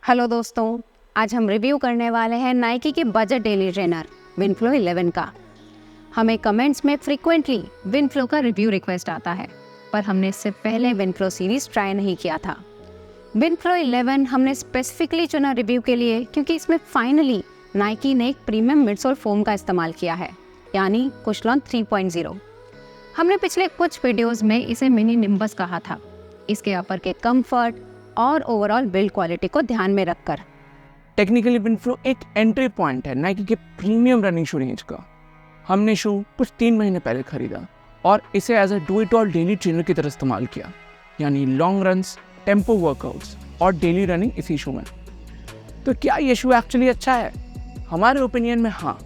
Hello दोस्तों, आज हम रिव्यू करने वाले हैं नाइकी के बजट डेली ट्रेनर विनफ्लो 11 का। हमें कमेंट्स में फ्रीक्वेंटली विनफ्लो का रिव्यू रिक्वेस्ट आता है, पर हमने इससे पहले विनफ्लो सीरीज ट्राई नहीं किया था। विनफ्लो 11 हमने स्पेसिफिकली चुना रिव्यू के लिए क्योंकि इसमें फाइनली नाइकी ने एक प्रीमियम मिडसोल फोम का इस्तेमाल किया है, यानी कुशलॉन 3.0। हमने पिछले कुछ वीडियोस में इसे मिनी निम्बस कहा था, इसके अपर के कंफर्ट और ओवरऑल बिल्ड क्वालिटी को ध्यान में रखकर। टेक्निकली विनफ्लो एक एंट्री पॉइंट है नाइकी के प्रीमियम रनिंग शू रेंज का। हमने शू कुछ 3 महीने पहले खरीदा और इसे as a do it all daily trainer की तरह इस्तेमाल किया, यानी लॉन्ग रन्स, टेम्पो वर्कआउट्स और डेली रनिंग इसी शू में। तो क्या ये शू एक्चुअली अच्छा है? हमारे ओपिनियन में हाँ,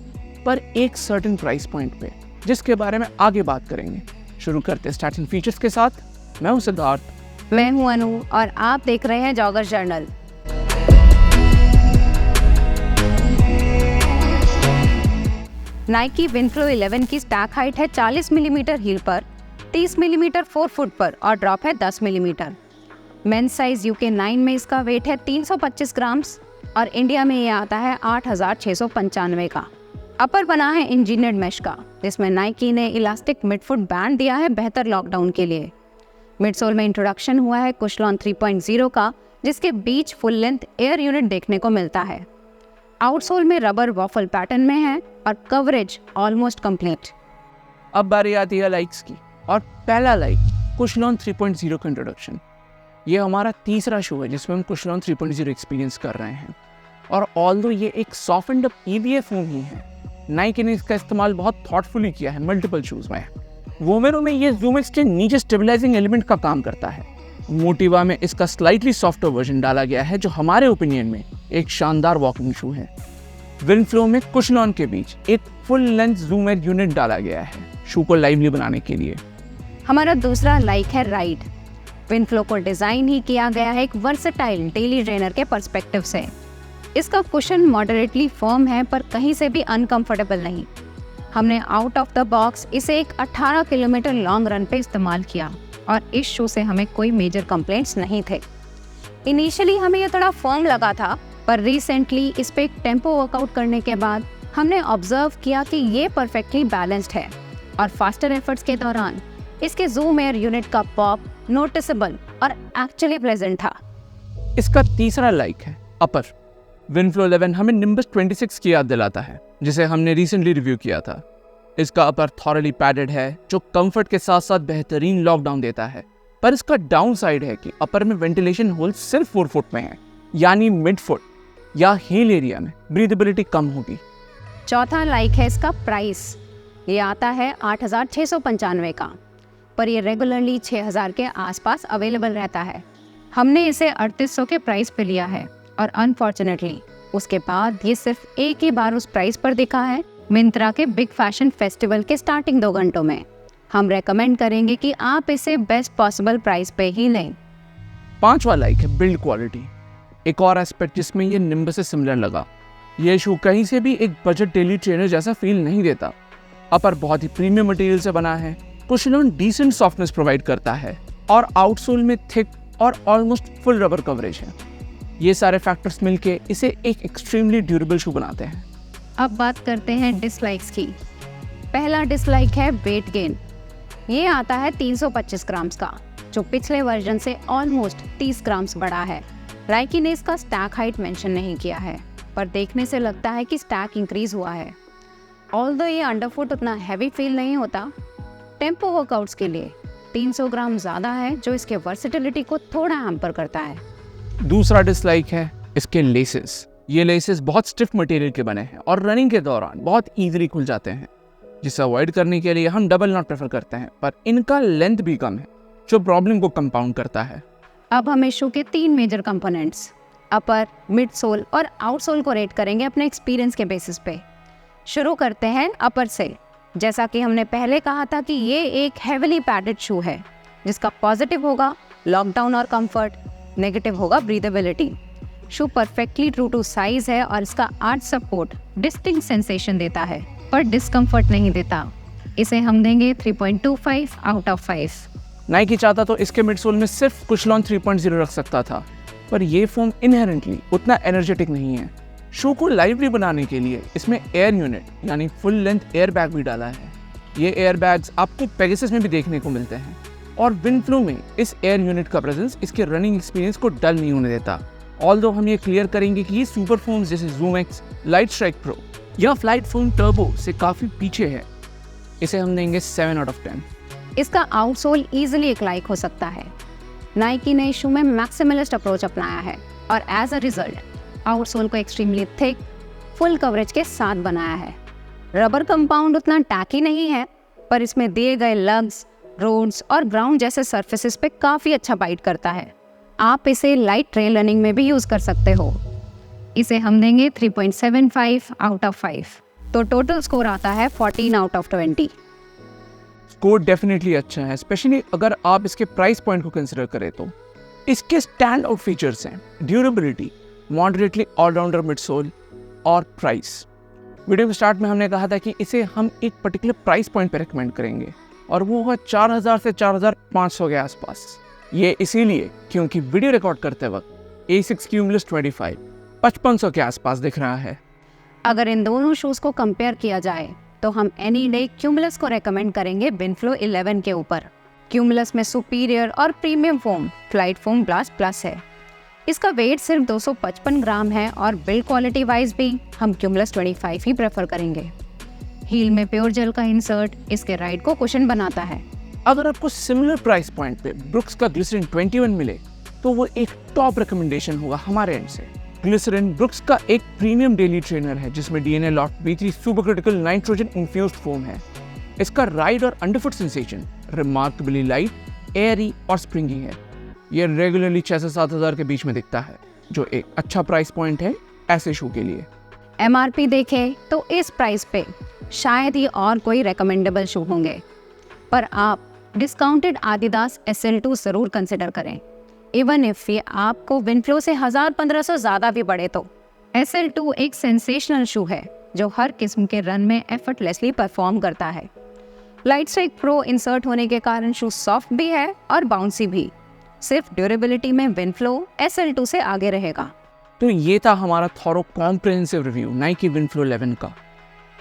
पर एक सर्टेन प्राइस पॉइंट पे, जिसके बारे में आगे बात करेंगे। शुरू करते हैं स्टार्टिंग फीचर्स के साथ। मैं हूं सिद्धार्थ। मैं हूं अनु और आप देख रहे हैं जॉगर जर्नल। नाइकी विनफ्लो 11 की स्टैक हाइट है 40 मिलीमीटर हील पर, 30 मिलीमीटर 4 फुट पर और ड्रॉप है 10 मिलीमीटर। मेंस साइज UK 9 में इसका वेट है 325 ग्राम्स और इंडिया में ये आता है 8695 का। अपर बना है इंजीनियर्ड मैश का, जिसमें नाइकी ने इलास्टिक मिडफुट बैंड दिया है बेहतर लॉकडाउन के लिए। मिडसोल में इंट्रोडक्शन हुआ है कुशलॉन 3.0 का, जिसके बीच फुल लेंथ एयर यूनिट देखने को मिलता है। आउटसोल में रबर वॉफल पैटर्न में है और कवरेज ऑलमोस्ट कंप्लीट। अब बारी आती है लाइक्स की, और पहला लाइक कुशलॉन 3.0 का इंट्रोडक्शन। ये हमारा तीसरा शो है जिसमें हम कुशलॉन 3.0 एक्सपीरियंस कर रहे हैं, और ऑल्दो ये एक सॉफ्टन्ड अप EVA फोम ही है, नाइकी ने इसका इस्तेमाल बहुत थॉटफुली किया है मल्टीपल शूज में। वोमेरो में ये जूमिक्स के नीचे स्टेबलाइजिंग एलिमेंट का काम करता है। मोटिवा में इसका स्लाइटली सॉफ्टर वर्जन डाला गया है, जो हमारे ओपिनियन में एक शानदार वॉकिंग शू है। विनफ्लो में कुशलॉन के बीच एक फुल लेंथ जूम एर यूनिट डाला गया है शू को लाइवली बनाने के लिए। हमारा दूसरा लाइक है राइड। विनफ्लो को डिजाइन ही किया गया है एक वर्सेटाइल डेली ट्रेनर के पर्सपेक्टिव से। इसका कुशन मॉडरेटली फर्म है, पर कहीं से भी अनकंफर्टेबल नहीं। हमने आउट ऑफ द बॉक्स इसे एक 18 किलोमीटर लॉन्ग रन पे इस्तेमाल किया और इस शू से हमें कोई मेजर कंप्लेंट्स नहीं थे। इनिशियली हमें ये थोड़ा फर्म लगा था, पर रिसेंटली इस पे एक टेम्पो वर्कआउट करने के बाद हमने ऑब्जर्व किया कि ये परफेक्टली बैलेंस्ड है और फास्टर एफर्ट्स के दौरान इसके जूम एयर यूनिट का पॉप नोटिसेबल और एक्चुअली प्लेजेंट था। इसका तीसरा लाइक है अपर। विनफ्लो 11 हमें निम्बस 26 की याद दिलाता है, जिसे हमने रिसेंटली रिव्यू किया था। इसका अपर थॉरली पैडेड है, जो कंफर्ट के साथ साथ बेहतरीन लॉकडाउन देता है, पर इसका डाउन साइड है कि अपर में वेंटिलेशन होल सिर्फ 4 फुट में है, यानी मिड फुट या हील एरिया में ब्रीदेबिलिटी कम होगी। चौथा लाइक है इसका प्राइस। ये आता है 8695 का, पर ये रेगुलरली 6000 के आसपास अवेलेबल रहता है। हमने इसे 3800 के प्राइस पे लिया है और अनफॉर्चुनेटली उसके बाद ये सिर्फ एक ही बार उस प्राइस पर दिखा है, मिंत्रा के बिग फैशन फेस्टिवल के स्टार्टिंग 2 घंटों में। हम रेकमेंड करेंगे कि आप इसे बेस्ट पॉसिबल प्राइस पे ही लें। पांचवा लाइक है बिल्ड क्वालिटी। एक और एस्पेक्ट जिसमें ये निम्बस से सिमिलर लगा। ये शू कहीं से भी एक बजट डेली ट्रेनर जैसा फील नहीं देता। अपर बहुत ही प्रीमियम मटेरियल से बना है, कुशलॉन डिसेंट सॉफ्टनेस प्रोवाइड करता है और आउटसोल में थिक और ऑलमोस्ट फुल रबर कवरेज है। ये सारे फैक्टर्स मिलके इसे एक एक्सट्रीमली ड्यूरेबल शू बनाते हैं। अब बात करते हैं डिसलाइक्स की। पहला डिसलाइक है वेट गेन। ये आता है 325 ग्राम्स का, जो पिछले वर्जन से ऑलमोस्ट 30 ग्राम्स बड़ा है। नाइकी ने इसका स्टैक हाइट मेंशन नहीं किया है, पर देखने से लगता है कि स्टैक इंक्रीज हुआ है। ऑल्दो ये अंडरफुट उतना हैवी फील नहीं होता। टेम्पो वर्कआउट्स के लिए 300 ग्राम ज़्यादा है, जो इसके वर्सेटिलिटी को थोड़ा हैम्पर करता है। दूसरा डिसलाइक है इसके लेसेस। ये लेसेस बहुत स्टिफ मटेरियल के बने हैं और रनिंग के दौरान बहुत ईजिली खुल जाते हैं, जिसे अवॉइड करने के लिए हम डबल नॉट प्रेफर करते हैं, पर इनका लेंथ भी कम है, जो प्रॉब्लम को कंपाउंड करता है। अब हम शू के 3 मेजर कंपोनेंट्स अपर, मिड सोल और आउटसोल को रेट करेंगे अपने एक्सपीरियंस के बेसिस पे। शुरू करते हैं अपर से। जैसा कि हमने पहले कहा था कि ये एक हेविली पैडेड शू है, जिसका पॉजिटिव होगा लॉकडाउन और कंफर्ट, नेगेटिव होगा breathability. Shoe perfectly true to size है और इसका आर्च सपोर्ट डिस्टिंक्ट सेंसेशन देता है, पर डिस्कम्फर्ट नहीं देता। इसे हम देंगे 3.25 आउट ऑफ 5। नाइकी चाहता तो इसके मिडसोल में सिर्फ कुशलॉन 3.0 रख सकता था, पर ये फोम इनहेरेंटली उतना एनर्जेटिक नहीं है। शू को लाइवली बनाने के लिए इसमें एयर यूनिट यानी फुल लेंथ एयर बैग भी डाला है। ये एयर बैग्स आपको पेगासस में भी देखने को मिलते हैं और विंडफ्लो में इस एयर यूनिट का प्रेजेंस इसके रनिंग एक्सपीरियंस को डल नहीं होने देता। ऑल्दो हम ये क्लियर करेंगे कि ये सुपर फोन्स जैसे zoom x, light strike pro या फ्लाइट फोन टर्बो से काफ़ी पीछे है। इसे हम देंगे 7 out of 10। इसका आउटसोल इजीली एक्लाइक हो सकता है। नाइकी ने शू में मैक्सिमलिस्ट अप्रोच अपनाया है और एज अ रिजल्ट आउटसोल को एक्सट्रीमली थिक फुल कवरेज के साथ बनाया है। रबर कंपाउंड उतना टैकी नहीं है, पर इसमें दिए गए लग्स, रोड्स और ग्राउंड जैसे सरफेसेस पे काफ़ी अच्छा बाइट करता है। आप इसे लाइट ट्रेल रनिंग में भी यूज़ कर सकते हो। इसे हम देंगे 3.75 out of 5। तो टोटल स्कोर आता है 14 out of 20। स्कोर डेफिनेटली अच्छा है, स्पेशली अगर आप इसके प्राइस पॉइंट को कंसिडर करें तो। इसके स्टैंड आउट फीचर्स हैं ड्यूरेबिलिटी, मॉडरेटली ऑलराउंडर मिडसोल और प्राइस। वीडियो के स्टार्ट में हमने कहा था कि इसे हम एक पर्टिकुलर प्राइस पॉइंट पे रिकमेंड करेंगे और वो होगा 4000 से 4500 के आसपास। ये इसीलिए क्योंकि वीडियो रिकॉर्ड करते वक्त A6 Cumulus 25 5500 के आसपास दिख रहा है। अगर इन दोनों शूज़ को कंपेयर किया जाए तो हम एनी डे क्यूमुलस को रेकमेंड करेंगे विंडफ्लो 11 के ऊपर। क्यूमुलस में सुपीरियर और premium foam flight foam blast plus है। इसका वेट सिर्फ 255 ग्राम है और बिल्ड क्वालिटी वाइज भी हम क्यूमुलस 25 ही प्रेफर करेंगे। हील में प्योर जेल का इंसर्ट इसके राइड को कुशन बनाता है। अगर आपको सिमिलर प्राइस पॉइंट पे ब्रुक्स का ग्लिसरीन 21 मिले तो वो एक टॉप रिकमेंडेशन होगा हमारे एंड से। ग्लिसरीन ब्रुक्स का एक प्रीमियम डेली ट्रेनर है जिसमें DNA loft V3 super critical nitrogen infused foam है। इसका राइड और अंडरफुट सेंसेशन रिमार्केबली लाइट, एयरी और स्प्रिंगी है। ये रेगुलरली 6 से 7 हज़ार के बीच में दिखता है, जो एक अच्छा प्राइस पॉइंट है ऐसे शू के लिए। MRP देखें तो इस प्राइस पे शायद ही और कोई रिकमेंडेबल शू होंगे, पर आप डिस्काउंटेड आदिदास SL2 ज़रूर कंसिडर करें। इवन इफ ये आपको विंडफ्लो से 1000-1500 ज़्यादा भी पड़े तो SL2 एक सेंसेशनल शू है जो हर किस्म के रन में एफर्टलेसली परफॉर्म करता है। लाइट स्ट्राइक प्रो इंसर्ट होने के कारण शू सॉफ्ट भी है और बाउंसी भी। सिर्फ ड्यूरेबिलिटी में विंडफ्लो SL2 से आगे रहेगा। तो ये था हमारा थॉरो कॉम्प्रिहेंसिव रिव्यू नाइकी विंडफ्लो 11 का।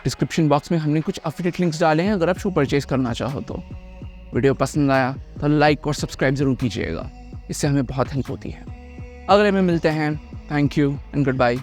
डिस्क्रिप्शन बॉक्स में हमने कुछ अफिलिएट लिंक्स डाले हैं अगर आप शू परचेज करना चाहो तो। वीडियो पसंद आया तो लाइक और सब्सक्राइब जरूर कीजिएगा, इससे हमें बहुत हेल्प होती है। अगले में मिलते हैं। Thank you and good bye.